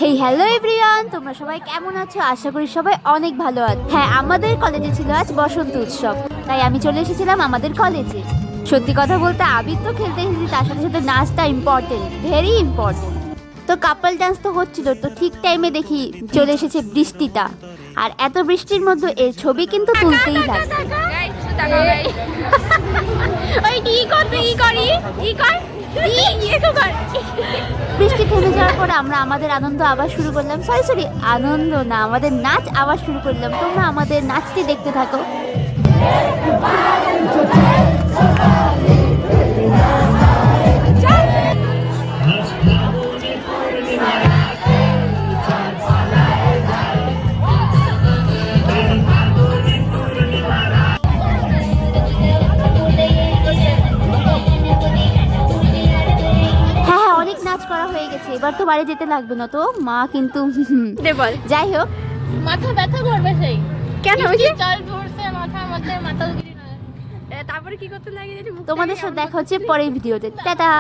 Hey hello everyone, তোমরা সবাই কেমন আছো? আশা করি সবাই অনেক ভালো আছো। হ্যাঁ, আমাদের কলেজে ছিল আজ বসন্ত উৎসব, তাই আমি চলে এসেছিলাম আমাদের কলেজে। সত্যি কথা বলতে আবির তো খেলতে এসেছি, তার সাথে সাথে নাচটা ইম্পর্টেন্ট, ভেরি ইম্পর্টেন্ট। তো কাপল ডান্স তো হচ্ছিল, তো ঠিক টাইমে দেখি চলে এসেছে বৃষ্টিটা। আর এত বৃষ্টির মধ্যে এর ছবি কিন্তু তুলতেই লাগবে। বৃষ্টি থেমে যাওয়ার পর আমরা আমাদের আনন্দ আবার শুরু করলাম। সরি আনন্দ না, আমাদের নাচ আবার শুরু করলাম। তোমরা আমাদের নাচটি দেখতে থাকো। নাচ করা হয়ে গেছে, এবার তো বাড়ি যেতে লাগবে না তো। মা কিন্তু যাই হোক, মাথা ব্যথা করবে সেই। কেন জল পড়ছে মাথার মধ্যে, মাথা তারপরে কি করতে লাগে? তোমাদের সাথে দেখা হচ্ছে পরের ভিডিওতে। টাটা।